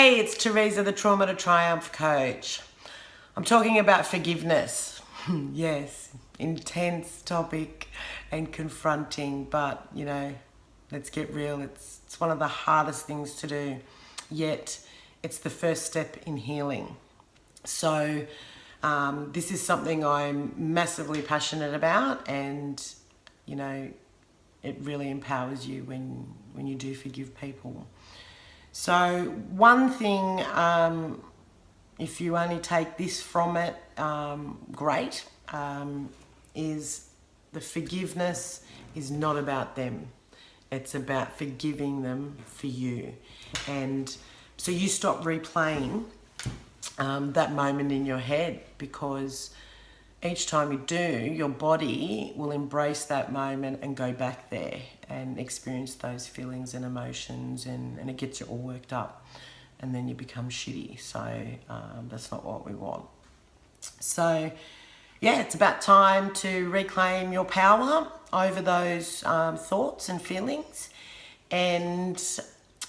Hey, it's Teresa, the Trauma to Triumph coach. I'm talking about forgiveness. Yes, intense topic and confronting, but let's get real. It's one of the hardest things to do, yet it's the first step in healing. So this is something I'm massively passionate about, and it really empowers you when you do forgive people. So one thing, if you only take this from it, great, is the forgiveness is not about them. It's about forgiving them for you. And so you stop replaying that moment in your head, because each time you do, your body will embrace that moment and go back there and experience those feelings and emotions, and it gets you all worked up, and then you become shitty. So that's not what we want. So yeah, it's about time to reclaim your power over those thoughts and feelings. And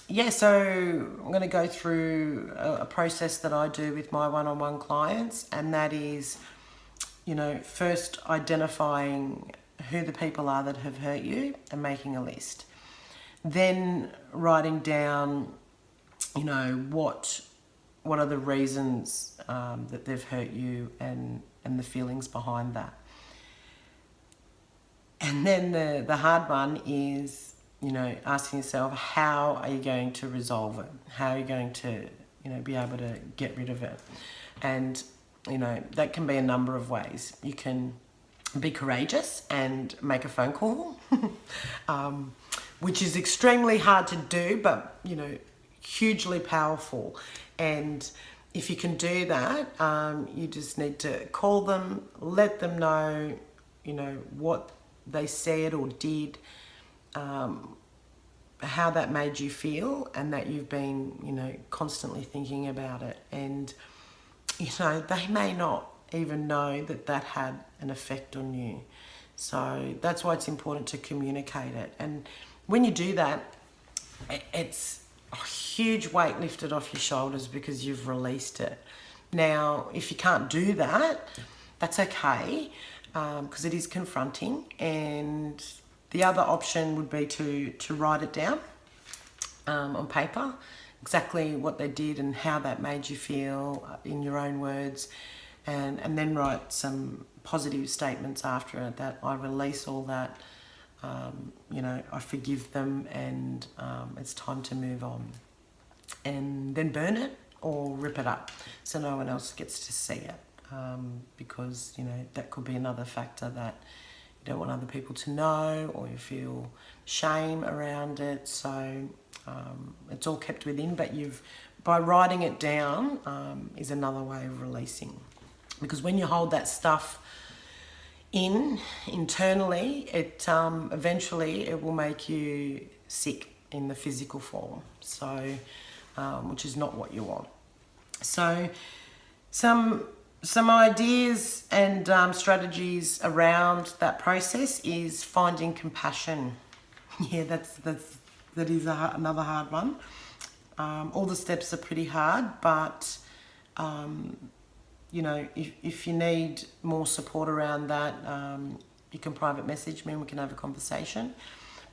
yeah, so I'm going to go through a process that I do with my one-on-one clients, and that is, first identifying who the people are that have hurt you and making a list. Then writing down, what are the reasons that they've hurt you, and the feelings behind that. And then the hard one is, asking yourself, how are you going to resolve it? How are you going to, be able to get rid of it? And that can be a number of ways. You can be courageous and make a phone call, which is extremely hard to do, but, hugely powerful. And if you can do that, you just need to call them, let them know, what they said or did, how that made you feel, and that you've been, constantly thinking about it. And they may not even know that had an effect on you. So that's why it's important to communicate it. And when you do that, it's a huge weight lifted off your shoulders, because you've released it. Now, if you can't do that, that's okay, because it is confronting. And the other option would be to write it down on paper, exactly what they did and how that made you feel in your own words, and then write some positive statements after it, that I release all that, I forgive them, and it's time to move on. And then burn it or rip it up so no one else gets to see it, because that could be another factor, that you don't want other people to know, or you feel shame around it. So it's all kept within, but by writing it down is another way of releasing. Because when you hold that stuff internally, it eventually it will make you sick in the physical form. So which is not what you want. So some ideas and strategies around that process is finding compassion. Yeah, that is another hard one. All the steps are pretty hard, but if you need more support around that, you can private message me and we can have a conversation.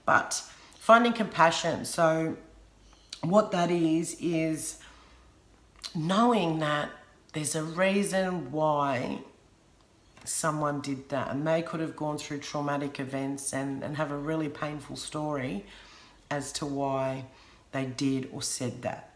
But finding compassion, so what that is knowing that there's a reason why someone did that, and they could have gone through traumatic events and have a really painful story as to why they did or said that.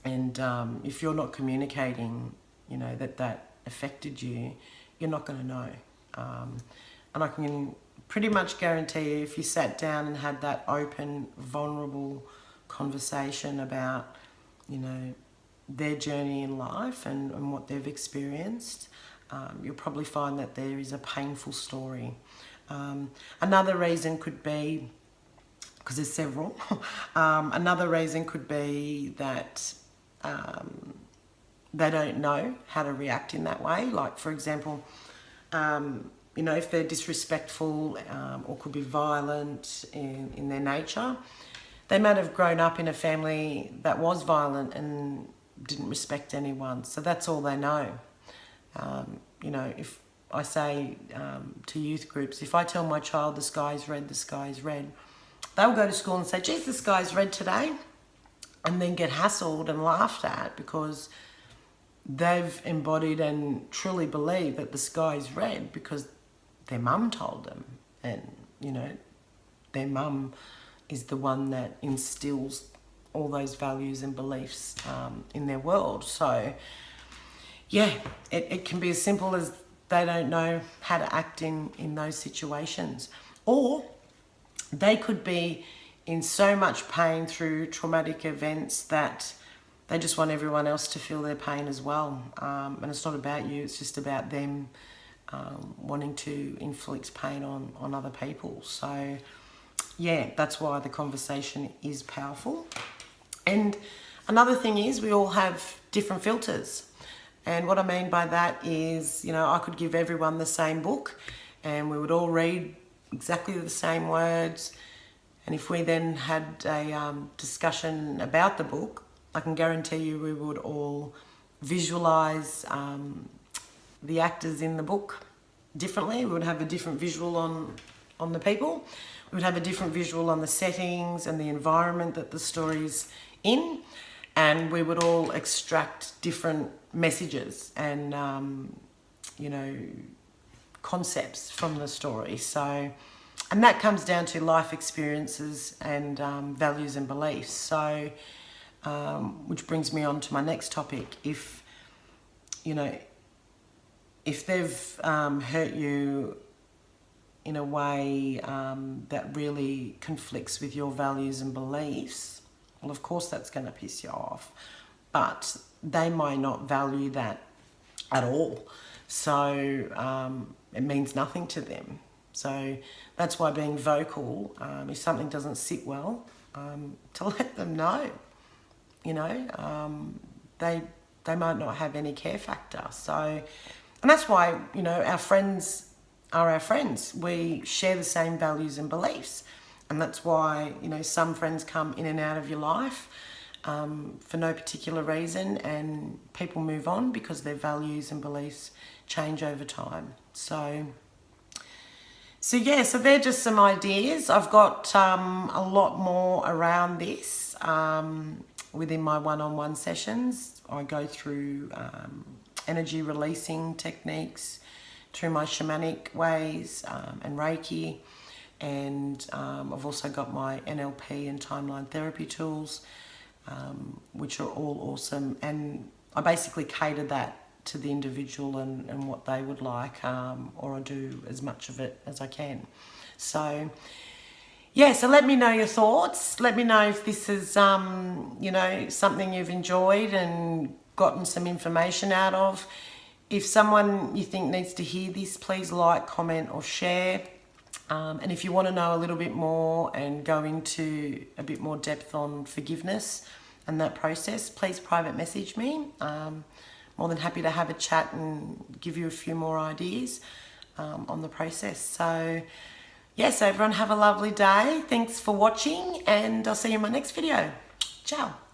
And if you're not communicating, that affected you, you're not going to know. And I can pretty much guarantee you, if you sat down and had that open, vulnerable conversation about, their journey in life and what they've experienced, you'll probably find that there is a painful story. Another reason could be, because there's several, another reason could be that they don't know how to react in that way. Like, for example, if they're disrespectful or could be violent in their nature, they might have grown up in a family that was violent and didn't respect anyone. So that's all they know. You know, if I say to youth groups, if I tell my child the sky is red, the sky is red, they'll go to school and say, geez, the sky's red today, and then get hassled and laughed at because they've embodied and truly believe that the sky is red because their mum told them. And, you know, their mum is the one that instills all those values and beliefs in their world. So, yeah, it can be as simple as they don't know how to act in those situations. Or they could be in so much pain through traumatic events that they just want everyone else to feel their pain as well. And it's not about you, it's just about them wanting to inflict pain on other people. So, yeah, that's why the conversation is powerful. And another thing is we all have different filters. And what I mean by that is, you know, I could give everyone the same book and we would all read exactly the same words. And if we then had a discussion about the book, I can guarantee you we would all visualise the actors in the book differently. We would have a different visual on the people. We would have a different visual on the settings and the environment that the story's in. And we would all extract different messages and, you know, concepts from the story. So, and that comes down to life experiences and values and beliefs. So, which brings me on to my next topic. If, you know, if they've hurt you in a way that really conflicts with your values and beliefs, well, of course that's going to piss you off, but they might not value that at all. So it means nothing to them. So that's why being vocal, if something doesn't sit well, to let them know, you know, they might not have any care factor. So, and that's why, you know, our friends are our friends. We share the same values and beliefs. And that's why, you know, some friends come in and out of your life for no particular reason, and people move on because their values and beliefs change over time. So yeah, so they're just some ideas. I've got a lot more around this within my one-on-one sessions. I go through energy releasing techniques through my shamanic ways and Reiki. And I've also got my NLP and timeline therapy tools, which are all awesome. And I basically cater that to the individual and what they would like, or I do as much of it as I can. So, yeah, so let me know your thoughts. Let me know if this is, you know, something you've enjoyed and gotten some information out of. If someone you think needs to hear this, please like, comment or share. And if you want to know a little bit more and go into a bit more depth on forgiveness and that process, please private message me. More than happy to have a chat and give you a few more ideas on the process. So, yes, everyone have a lovely day. Thanks for watching, and I'll see you in my next video. Ciao.